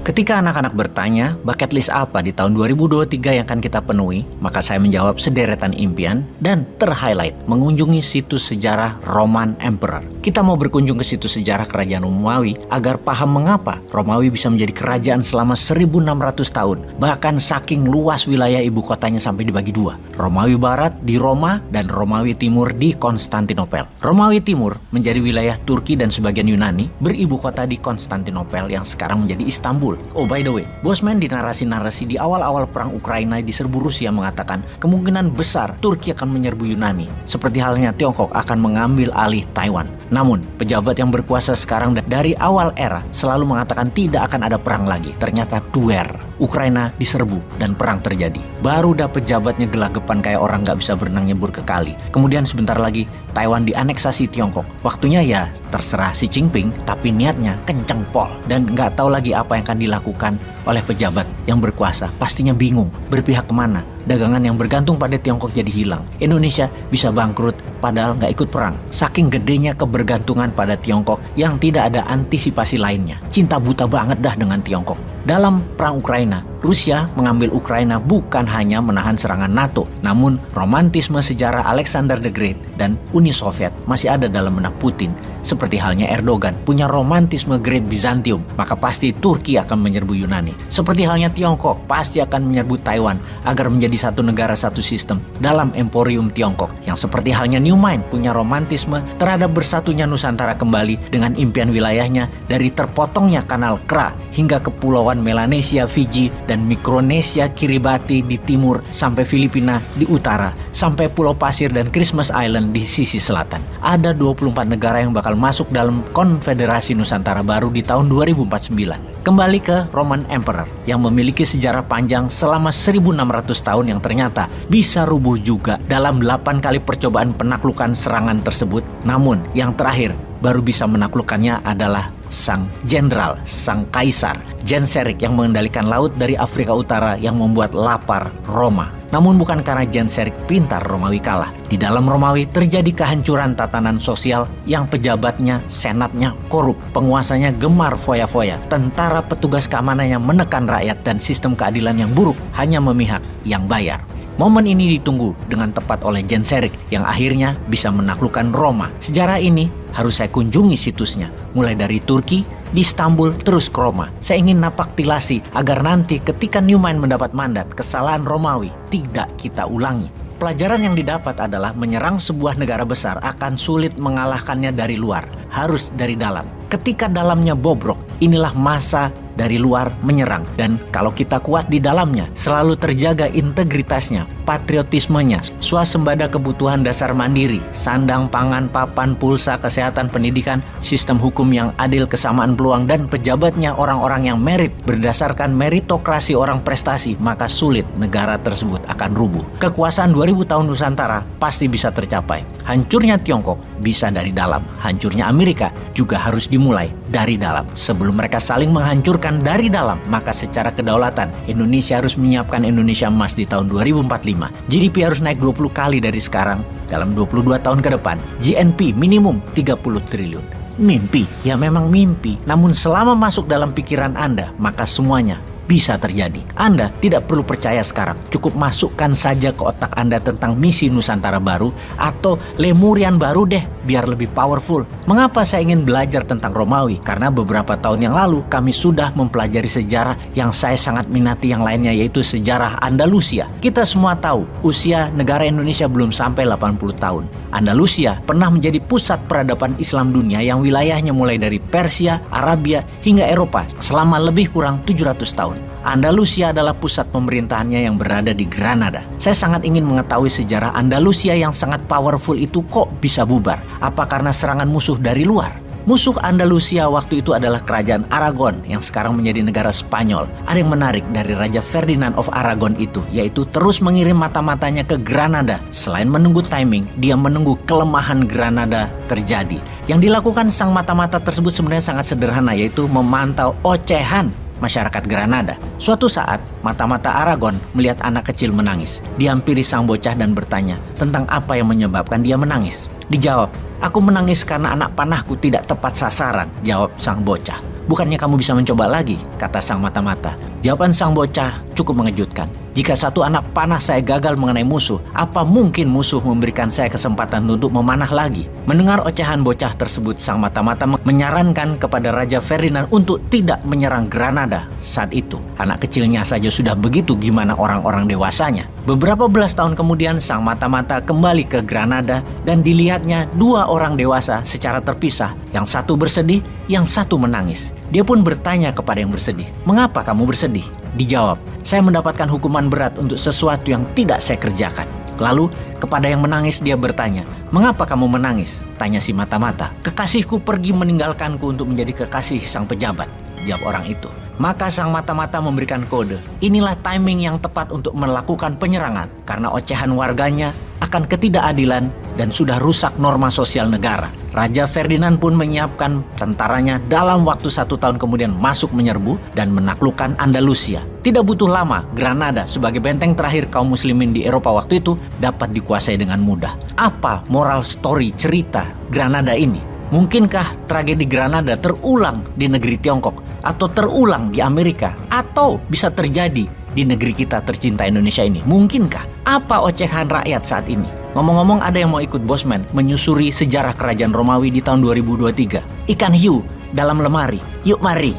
Ketika anak-anak bertanya, bucket list apa di tahun 2023 yang akan kita penuhi, maka saya menjawab sederetan impian dan terhighlight mengunjungi situs sejarah Roman Emperor. Kita mau berkunjung ke situs sejarah kerajaan Romawi agar paham mengapa Romawi bisa menjadi kerajaan selama 1600 tahun, bahkan saking luas wilayah ibu kotanya sampai dibagi dua. Romawi Barat di Roma dan Romawi Timur di Konstantinopel. Romawi Timur menjadi wilayah Turki dan sebagian Yunani, beribu kota di Konstantinopel yang sekarang menjadi Istanbul. Oh by the way, Bosman di narasi-narasi di awal-awal perang Ukraina diserbu Rusia mengatakan kemungkinan besar Turki akan menyerbu Yunani, seperti halnya Tiongkok akan mengambil alih Taiwan. Namun, pejabat yang berkuasa sekarang dari awal era selalu mengatakan tidak akan ada perang lagi. Ternyata duer, Ukraina diserbu dan perang terjadi. Baru dah pejabatnya gelagapan kayak orang gak bisa berenang nyebur ke kali. Kemudian sebentar lagi Taiwan dianeksasi Tiongkok. Waktunya ya terserah Xi Jinping, tapi niatnya kenceng pol. Dan nggak tahu lagi apa yang akan dilakukan oleh pejabat yang berkuasa. Pastinya bingung berpihak kemana. Dagangan yang bergantung pada Tiongkok jadi hilang. Indonesia bisa bangkrut padahal nggak ikut perang. Saking gedenya kebergantungan pada Tiongkok yang tidak ada antisipasi lainnya. Cinta buta banget dah dengan Tiongkok. Dalam perang Ukraina, Rusia mengambil Ukraina bukan hanya menahan serangan NATO, namun romantisme sejarah Alexander the Great dan Uni Soviet masih ada dalam benak Putin. Seperti halnya Erdogan punya romantisme Great Byzantium, maka pasti Turki akan menyerbu Yunani. Seperti halnya Tiongkok pasti akan menyerbu Taiwan agar menjadi satu negara satu sistem dalam Emporium Tiongkok. Yang seperti halnya Newman punya romantisme terhadap bersatunya Nusantara kembali dengan impian wilayahnya dari terpotongnya Kanal Kra hingga kepulauan Melanesia, Fiji, dan Mikronesia, Kiribati di timur sampai Filipina di utara, sampai Pulau Pasir dan Christmas Island di sisi selatan. Ada 24 negara yang bakal masuk dalam Konfederasi Nusantara baru di tahun 2049. Kembali ke Roman Emperor yang memiliki sejarah panjang selama 1600 tahun yang ternyata bisa rubuh juga dalam 8 kali percobaan penaklukan serangan tersebut. Namun yang terakhir baru bisa menaklukkannya adalah sang jenderal, sang kaisar Genseric yang mengendalikan laut dari Afrika Utara yang membuat lapar Roma. Namun bukan karena Genseric pintar Romawi kalah. Di dalam Romawi terjadi kehancuran tatanan sosial yang pejabatnya, senatnya korup, penguasanya gemar foya-foya, tentara petugas keamanannya menekan rakyat dan sistem keadilan yang buruk hanya memihak yang bayar. Momen ini ditunggu dengan tepat oleh Genseric yang akhirnya bisa menaklukkan Roma. Sejarah ini harus saya kunjungi situsnya, mulai dari Turki, di Istanbul, terus ke Roma. Saya ingin napak tilasi agar nanti ketika Newman mendapat mandat, kesalahan Romawi tidak kita ulangi. Pelajaran yang didapat adalah menyerang sebuah negara besar akan sulit mengalahkannya dari luar, harus dari dalam. Ketika dalamnya bobrok, inilah masa dari luar menyerang. Dan kalau kita kuat di dalamnya, selalu terjaga integritasnya, patriotismenya, swasembada kebutuhan dasar mandiri, sandang, pangan, papan, pulsa, kesehatan, pendidikan, sistem hukum yang adil, kesamaan peluang, dan pejabatnya orang-orang yang merit berdasarkan meritokrasi orang prestasi, maka sulit negara tersebut akan rubuh. Kekuasaan 2000 tahun Nusantara pasti bisa tercapai. Hancurnya Tiongkok bisa dari dalam, hancurnya Amerika juga harus dimulai dari dalam. Sebelum mereka saling menghancurkan dari dalam, maka secara kedaulatan Indonesia harus menyiapkan Indonesia emas di tahun 2045. GDP harus naik 20 kali dari sekarang dalam 22 tahun ke depan. GNP minimum 30 triliun. Mimpi, ya memang mimpi. Namun selama masuk dalam pikiran Anda, maka semuanya bisa terjadi. Anda tidak perlu percaya sekarang. Cukup masukkan saja ke otak Anda tentang misi Nusantara baru atau Lemurian baru deh, biar lebih powerful. Mengapa saya ingin belajar tentang Romawi? Karena beberapa tahun yang lalu kami sudah mempelajari sejarah yang saya sangat minati yang lainnya, yaitu sejarah Andalusia. Kita semua tahu usia negara Indonesia belum sampai 80 tahun. Andalusia pernah menjadi pusat peradaban Islam dunia yang wilayahnya mulai dari Persia, Arabia, hingga Eropa selama lebih kurang 700 tahun. Andalusia adalah pusat pemerintahannya yang berada di Granada. Saya sangat ingin mengetahui sejarah Andalusia yang sangat powerful itu kok bisa bubar. Apa karena serangan musuh dari luar? Musuh Andalusia waktu itu adalah kerajaan Aragon yang sekarang menjadi negara Spanyol. Ada yang menarik dari Raja Ferdinand of Aragon itu, yaitu terus mengirim mata-matanya ke Granada. Selain menunggu timing, dia menunggu kelemahan Granada terjadi. Yang dilakukan sang mata-mata tersebut sebenarnya sangat sederhana, yaitu memantau ocehan masyarakat Granada. Suatu saat, mata-mata Aragon melihat anak kecil menangis. Dihampiri sang bocah dan bertanya tentang apa yang menyebabkan dia menangis. Dijawab, "Aku menangis karena anak panahku tidak tepat sasaran," jawab sang bocah. "Bukannya kamu bisa mencoba lagi?" kata sang mata-mata. Jawaban sang bocah cukup mengejutkan. "Jika satu anak panah saya gagal mengenai musuh, apa mungkin musuh memberikan saya kesempatan untuk memanah lagi?" Mendengar ocehan bocah tersebut, sang mata-mata menyarankan kepada Raja Ferdinand untuk tidak menyerang Granada saat itu. Anak kecilnya saja sudah begitu, gimana orang-orang dewasanya? Beberapa belas tahun kemudian, sang mata-mata kembali ke Granada dan dilihatnya dua orang dewasa secara terpisah. Yang satu bersedih, yang satu menangis. Dia pun bertanya kepada yang bersedih, "Mengapa kamu bersedih?" Dijawab, "Saya mendapatkan hukuman berat untuk sesuatu yang tidak saya kerjakan." Lalu kepada yang menangis dia bertanya, "Mengapa kamu menangis?" Tanya si mata-mata. "Kekasihku pergi meninggalkanku untuk menjadi kekasih sang pejabat," jawab orang itu. Maka sang mata-mata memberikan kode. Inilah timing yang tepat untuk melakukan penyerangan karena ocehan warganya akan ketidakadilan dan sudah rusak norma sosial negara. Raja Ferdinand pun menyiapkan tentaranya dalam waktu 1 tahun kemudian masuk menyerbu dan menaklukkan Andalusia. Tidak butuh lama, Granada sebagai benteng terakhir kaum muslimin di Eropa waktu itu dapat dikuasai dengan mudah. Apa moral story cerita Granada ini? Mungkinkah tragedi Granada terulang di negeri Tiongkok atau terulang di Amerika atau bisa terjadi di negeri kita tercinta Indonesia ini? Mungkinkah? Apa ocehan rakyat saat ini? Ngomong-ngomong, ada yang mau ikut Bosman menyusuri sejarah kerajaan Romawi di tahun 2023? Ikan hiu dalam lemari. Yuk mari